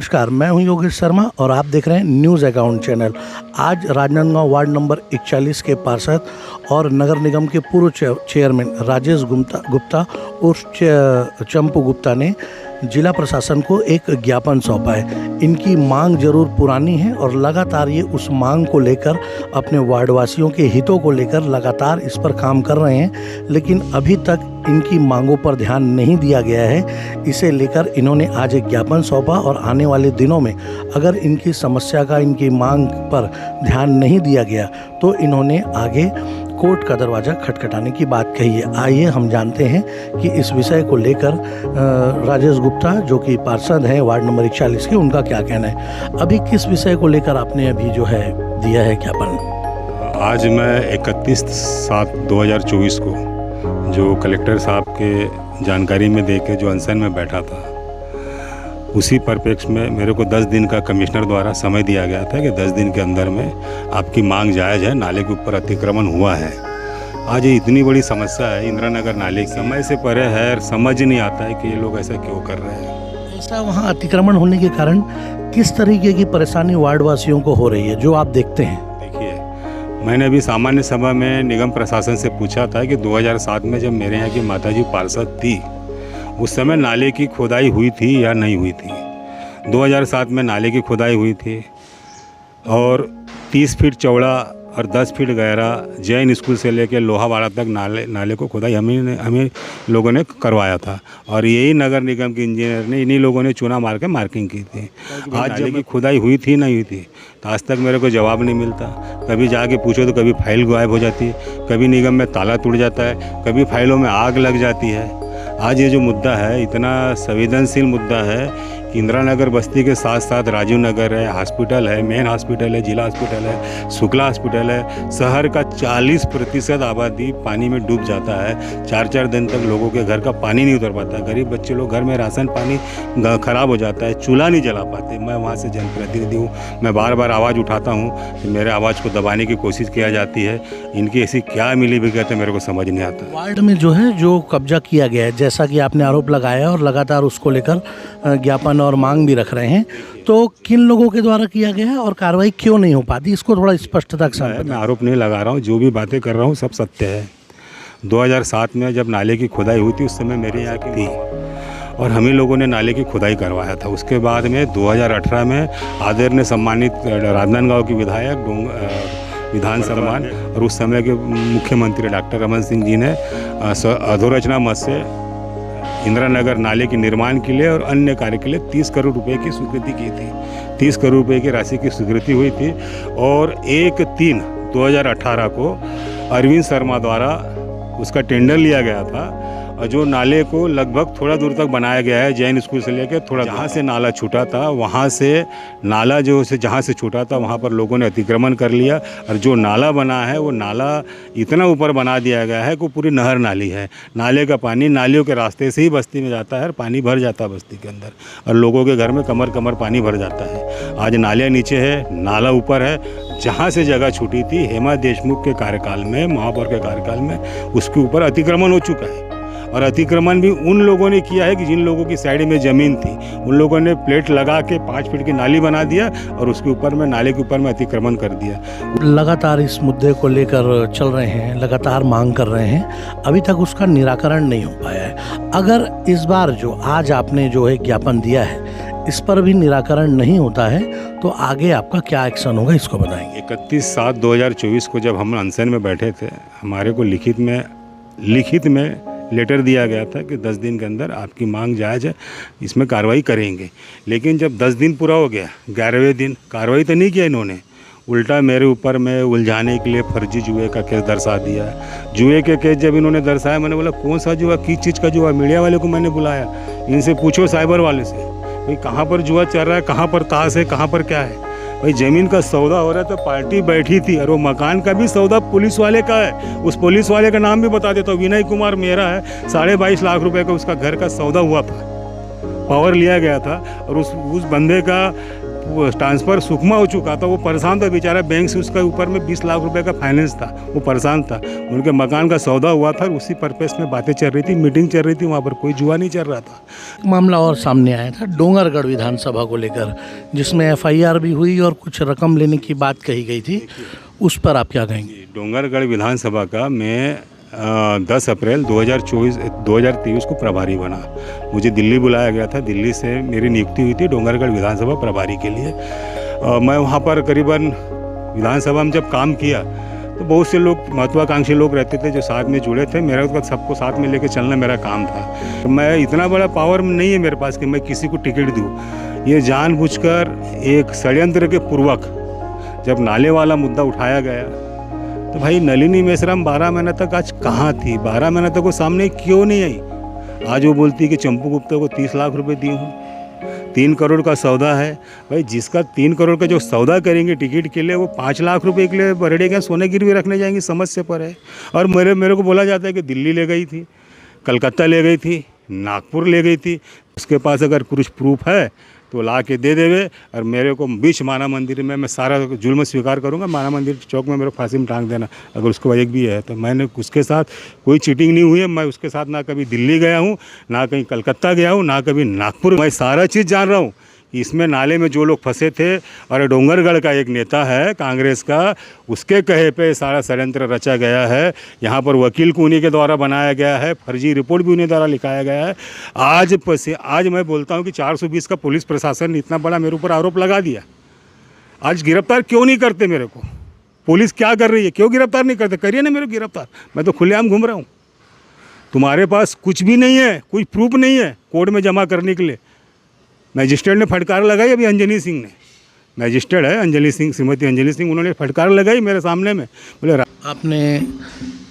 नमस्कार, मैं हूं योगेश शर्मा और आप देख रहे हैं न्यूज़ अकाउंट चैनल। आज राजनांदगांव वार्ड नंबर 41 के पार्षद और नगर निगम के पूर्व चेयरमैन राजेश गुप्ता उर्फ चंपू गुप्ता ने जिला प्रशासन को एक ज्ञापन सौंपा है। इनकी मांग जरूर पुरानी है और लगातार ये उस मांग को लेकर अपने वार्डवासियों के हितों को लेकर लगातार इस पर काम कर रहे हैं, लेकिन अभी तक इनकी मांगों पर ध्यान नहीं दिया गया है। इसे लेकर इन्होंने आज एक ज्ञापन सौंपा और आने वाले दिनों में अगर इनकी समस्या का, इनकी मांग पर ध्यान नहीं दिया गया तो इन्होंने आगे कोर्ट का दरवाज़ा खटखटाने की बात कही है। आइए हम जानते हैं कि इस विषय को लेकर राजेश गुप्ता जो कि पार्षद हैं वार्ड नंबर 41 के, उनका क्या कहना है। अभी किस विषय को लेकर आपने अभी जो है दिया है ज्ञापन? आज मैं 31/7/2024 को जो कलेक्टर साहब के जानकारी में दे के जो अनशन में बैठा था, उसी परिप्रेक्ष्य में मेरे को 10 दिन का कमिश्नर द्वारा समय दिया गया था कि 10 दिन के अंदर में आपकी मांग जायज़ है। नाले के ऊपर अतिक्रमण हुआ है। आज ये इतनी बड़ी समस्या है, इंदिरा नगर नाले समय से परे है, समझ नहीं आता है कि ये लोग ऐसा क्यों कर रहे हैं। ऐसा वहाँ अतिक्रमण होने के कारण किस तरीके की परेशानी वार्डवासियों को हो रही है जो आप देखते हैं? देखिए, मैंने अभी सामान्य सभा में निगम प्रशासन से पूछा था कि 2007 में जब मेरे यहाँ की माताजी पार्षद थी, उस समय नाले की खोदाई हुई थी या नहीं हुई थी। 2007 में नाले की खोदाई हुई थी और 30 फीट चौड़ा और 10 फीट गहरा जैन स्कूल से लेकर लोहावाड़ा तक नाले को खोदाई हमें लोगों ने करवाया था और यही नगर निगम के इंजीनियर ने, इन्हीं लोगों ने चूना मार के मार्किंग की थी। आज नाले की खुदाई हुई थी नहीं हुई थी तो आज तक मेरे को जवाब नहीं मिलता। कभी जाके पूछो तो कभी फाइल गायब हो जाती है, कभी निगम में ताला टूट जाता है, कभी फाइलों में आग लग जाती है। आज ये जो मुद्दा है, इतना संवेदनशील मुद्दा है कि इंदिरा नगर बस्ती के साथ साथ राजीव नगर है, हॉस्पिटल है, मेन हॉस्पिटल है, जिला हॉस्पिटल है, शुक्ला हॉस्पिटल है। शहर का 40% आबादी पानी में डूब जाता है। 4-4 दिन तक लोगों के घर का पानी नहीं उतर पाता। गरीब बच्चे लोग घर में राशन पानी ख़राब हो जाता है, चूल्हा नहीं जला पाते। मैं वहाँ से जनप्रतिनिधि हूँ, मैं बार बार आवाज़ उठाता हूँ कि मेरे आवाज़ को दबाने की कोशिश किया जाती है। इनकी ऐसी क्या मिली भगत है मेरे को समझ नहीं आता। वार्ड में जो है जो कब्जा किया गया है, जैसा कि आपने आरोप लगाया और लगातार उसको लेकर ज्ञापन और मांग भी रख रहे हैं, तो किन लोगों के द्वारा किया गया है और कार्रवाई क्यों नहीं हो पाती, इसको थोड़ा स्पष्टता के साथ। मैं आरोप नहीं लगा रहा हूँ, जो भी बातें कर रहा हूँ सब सत्य है। 2007 में जब नाले की खुदाई हुई थी उस समय मेरे यहाँ की थी और हम ही लोगों ने नाले की खुदाई करवाया था। उसके बाद में 2018 में आदरणीय सम्मानित राजनांदगांव की विधायक विधानसभा और उस समय के मुख्यमंत्री डॉक्टर रमन सिंह जी ने अधोरचना मद से इंदिरा नगर नाले के निर्माण के लिए और अन्य कार्य के लिए 30 करोड़ रुपए की स्वीकृति की थी। 30 करोड़ रुपए की राशि की स्वीकृति हुई थी और 1/3/2018 को अरविंद शर्मा द्वारा उसका टेंडर लिया गया था और जो नाले को लगभग थोड़ा दूर तक बनाया गया है, जैन स्कूल से लेकर थोड़ा, जहाँ से नाला छूटा था वहाँ से नाला जो से जहाँ से छूटा था वहाँ पर लोगों ने अतिक्रमण कर लिया और जो नाला बना है वो नाला इतना ऊपर बना दिया गया है कि पूरी नहर नाली है। नाले का पानी नालियों के रास्ते से ही बस्ती में जाता है और पानी भर जाता है बस्ती के अंदर और लोगों के घर में कमर कमर पानी भर जाता है। आज नालियाँ नीचे है, नाला ऊपर है। जहाँ से जगह छूटी थी हेमा देशमुख के कार्यकाल में, महापौर के कार्यकाल में, उसके ऊपर अतिक्रमण हो चुका है और अतिक्रमण भी उन लोगों ने किया है कि जिन लोगों की साइड में ज़मीन थी। उन लोगों ने प्लेट लगा के 5 फीट की नाली बना दिया और उसके ऊपर में, नाले के ऊपर में अतिक्रमण कर दिया। लगातार इस मुद्दे को लेकर चल रहे हैं, लगातार मांग कर रहे हैं, अभी तक उसका निराकरण नहीं हो पाया है। अगर इस बार जो आज आपने जो है ज्ञापन दिया है, इस पर भी निराकरण नहीं होता है तो आगे आपका क्या एक्शन होगा, इसको बताएंगे। 31/7/2024 को जब हम अनशन में बैठे थे, हमारे को लिखित में लेटर दिया गया था कि 10 दिन के अंदर आपकी मांग जायज़ है, इसमें कार्रवाई करेंगे। लेकिन जब 10 दिन पूरा हो गया, 11वें दिन कार्रवाई तो नहीं किया इन्होंने, उल्टा मेरे ऊपर में उलझाने के लिए फर्जी जुए का केस दर्शा दिया। जुए के केस जब इन्होंने दर्शाया, मैंने बोला कौन सा जुआ, किस चीज़ का जुआ? मीडिया वाले को मैंने बुलाया, इनसे पूछो साइबर वाले से भाई कहाँ पर जुआ चल रहा है, कहाँ पर ताश है, कहाँ पर क्या है। भाई ज़मीन का सौदा हो रहा है तो पार्टी बैठी थी और वो मकान का भी सौदा पुलिस वाले का है। उस पुलिस वाले का नाम भी बता देता हूँ, विनय कुमार मेहरा है। 22.5 लाख रुपए का उसका घर का सौदा हुआ था, पावर लिया गया था और उस बंदे का वो ट्रांसफ़र सुखमा हो चुका था, वो परेशान था बेचारा, बैंक से उसका ऊपर में 20 लाख रुपए का फाइनेंस था, वो परेशान था, उनके मकान का सौदा हुआ था, उसी पर्पस में बातें चल रही थी, मीटिंग चल रही थी, वहाँ पर कोई जुआ नहीं चल रहा था। मामला और सामने आया था डोंगरगढ़ विधानसभा को लेकर, जिसमें एफआईआर भी हुई और कुछ रकम लेने की बात कही गई थी, उस पर आप क्या कहेंगे? डोंगरगढ़ विधानसभा का मैं 10 अप्रैल 2023 को प्रभारी बना। मुझे दिल्ली बुलाया गया था, दिल्ली से मेरी नियुक्ति हुई थी डोंगरगढ़ विधानसभा प्रभारी के लिए। मैं वहाँ पर करीबन विधानसभा में जब काम किया तो बहुत से लोग महत्वाकांक्षी लोग रहते थे जो साथ में जुड़े थे, मेरा तो सबको साथ में लेके चलना मेरा काम था। तो मैं इतना बड़ा पावर नहीं है मेरे पास कि मैं किसी को टिकट दूँ। ये जानबूझकर एक षड्यंत्र के पूर्वक जब नाले वाला मुद्दा उठाया गया तो भाई नलिनी मेश्राम 12 महीने तक आज कहाँ थी, 12 महीने तक वो सामने क्यों नहीं आई? आज वो बोलती है कि चंपू गुप्ता को 30 लाख रुपए दिए हूँ, 3 करोड़ का सौदा है। भाई जिसका 3 करोड़ का जो सौदा करेंगे टिकट के लिए, वो 5 लाख रुपए के लिए बरड़े के सोने गिरवी रखने जाएंगे, समझ से पर है। और मेरे को बोला जाता है कि दिल्ली ले गई थी, कलकत्ता ले गई थी, नागपुर ले गई थी। उसके पास अगर कुछ प्रूफ है तो ला के दे देवे, और मेरे को बीच माना मंदिर में मैं सारा जुल्म स्वीकार करूंगा। माना मंदिर चौक में मेरे को फांसी में टांग देना अगर उसको एक भी है तो। मैंने उसके साथ कोई चीटिंग नहीं हुई है। मैं उसके साथ ना कभी दिल्ली गया हूँ, ना कहीं कलकत्ता गया हूँ, ना कभी नागपुर। मैं सारा चीज़ जान रहा हूँ कि इसमें नाले में जो लोग फंसे थे, और डोंगरगढ़ का एक नेता है कांग्रेस का, उसके कहे पे सारा षड्यंत्र रचा गया है। यहाँ पर वकील को उन्हीं के द्वारा बनाया गया है, फर्जी रिपोर्ट भी उन्हीं द्वारा लिखाया गया है। आज मैं बोलता हूँ कि 420 का पुलिस प्रशासन ने इतना बड़ा मेरे ऊपर आरोप लगा दिया। आज गिरफ्तार क्यों नहीं करते मेरे को? पुलिस क्या कर रही है, क्यों गिरफ्तार नहीं करते? करिए ना मेरे को गिरफ्तार, मैं तो खुलेआम घूम रहा हूँ। तुम्हारे पास कुछ भी नहीं है, कोई प्रूफ नहीं है कोर्ट में जमा करने के लिए। मैजिस्ट्रेट ने फटकार लगाई, अभी अंजनी सिंह ने, मैजिस्ट्रेट है अंजलि सिंह, श्रीमती अंजलि सिंह, उन्होंने फटकार लगाई मेरे सामने में। बोले आपने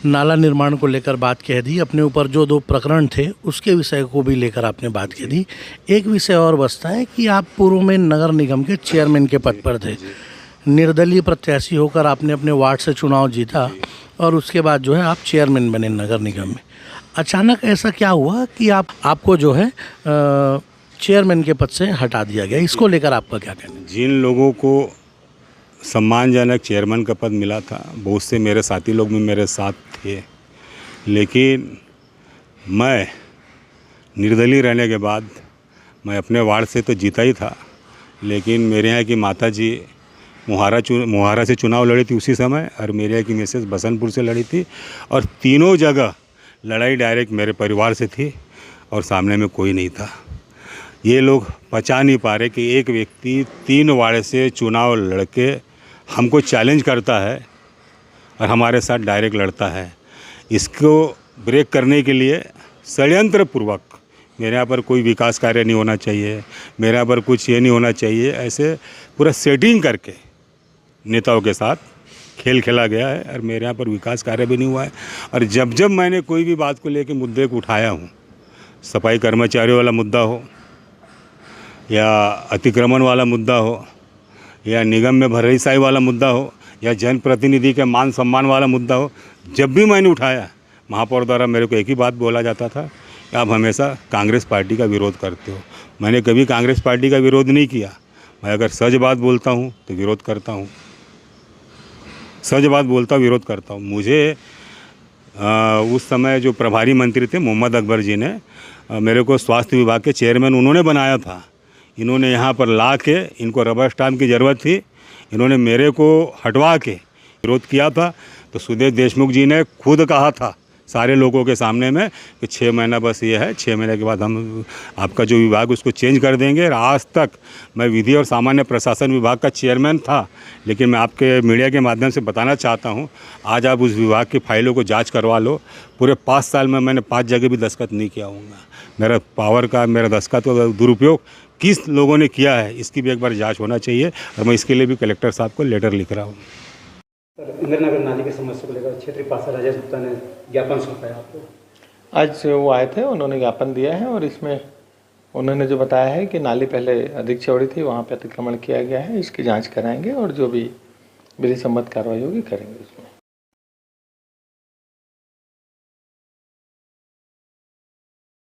नाला निर्माण को लेकर बात कह दी, अपने ऊपर जो 2 प्रकरण थे उसके विषय को भी लेकर आपने बात कह दी। एक विषय और बचता है कि आप पूर्व में नगर निगम के चेयरमैन के पद पर थे, निर्दलीय प्रत्याशी होकर आपने अपने वार्ड से चुनाव जीता और उसके बाद जो है आप चेयरमैन बने नगर निगम में। अचानक ऐसा क्या हुआ कि आपको जो है चेयरमैन के पद से हटा दिया गया? इसको लेकर आपका क्या कहना है? जिन लोगों को सम्मानजनक चेयरमैन का पद मिला था, बहुत से मेरे साथी लोग भी मेरे साथ थे, लेकिन मैं निर्दलीय रहने के बाद मैं अपने वार्ड से तो जीता ही था, लेकिन मेरे यहाँ की माता जी मोहारा से चुनाव लड़ी थी उसी समय, और मेरे यहाँ की मिसेस बसंतपुर से लड़ी थी, और तीनों जगह लड़ाई डायरेक्ट मेरे परिवार से थी और सामने में कोई नहीं था। ये लोग पचा नहीं पा रहे कि एक व्यक्ति 3 वार्ड से चुनाव लड़के हमको चैलेंज करता है और हमारे साथ डायरेक्ट लड़ता है। इसको ब्रेक करने के लिए षड्यंत्र पूर्वक मेरे यहाँ पर कोई विकास कार्य नहीं होना चाहिए, मेरे यहाँ पर कुछ ये नहीं होना चाहिए, ऐसे पूरा सेटिंग करके नेताओं के साथ खेल खेला गया है, और मेरे यहाँ पर विकास कार्य भी नहीं हुआ है। और जब जब मैंने कोई भी बात को लेकर मुद्दे को उठाया हूँ, सफाई कर्मचारियों वाला मुद्दा हो, या अतिक्रमण वाला मुद्दा हो, या निगम में भर्रीसाई वाला मुद्दा हो, या जनप्रतिनिधि के मान सम्मान वाला मुद्दा हो, जब भी मैंने उठाया, महापौर द्वारा मेरे को एक ही बात बोला जाता था कि आप हमेशा कांग्रेस पार्टी का विरोध करते हो। मैंने कभी कांग्रेस पार्टी का विरोध नहीं किया। मैं अगर सच बात बोलता हूँ तो विरोध करता हूँ, सच बात बोलता हूँ, विरोध करता हूँ। मुझे उस समय जो प्रभारी मंत्री थे मोहम्मद अकबर जी ने मेरे को स्वास्थ्य विभाग के चेयरमैन उन्होंने बनाया था। इन्होंने यहाँ पर ला के, इनको रबर स्टाम्प की ज़रूरत थी, इन्होंने मेरे को हटवा के विरोध किया था। तो सुदेश देशमुख जी ने खुद कहा था सारे लोगों के सामने में कि 6 महीना बस ये है, 6 महीने के बाद हम आपका जो विभाग उसको चेंज कर देंगे। और आज तक मैं विधि और सामान्य प्रशासन विभाग का चेयरमैन था, लेकिन मैं आपके मीडिया के माध्यम से बताना चाहता हूँ, आज आप उस विभाग की फाइलों को जांच करवा लो। पूरे 5 साल में मैंने 5 जगह भी दस्तखत नहीं किया हूँगा। मेरा पावर का, मेरा दस्तखत का दुरुपयोग किस लोगों ने किया है, इसकी भी एक बार जांच होना चाहिए, और मैं इसके लिए भी कलेक्टर साहब को लेटर लिख रहा हूँ। सर, इंद्रनगर नाली की समस्या को लेकर क्षेत्रीय पार्षद राजेश गुप्ता ने ज्ञापन सौंपा है आपको? आज वो आए थे, उन्होंने ज्ञापन दिया है, और इसमें उन्होंने जो बताया है कि नाली पहले अधिक चौड़ी थी, वहाँ पे अतिक्रमण किया गया है, इसकी जांच कराएंगे और जो भी विधि सम्मत कार्रवाई होगी करेंगे उसमें।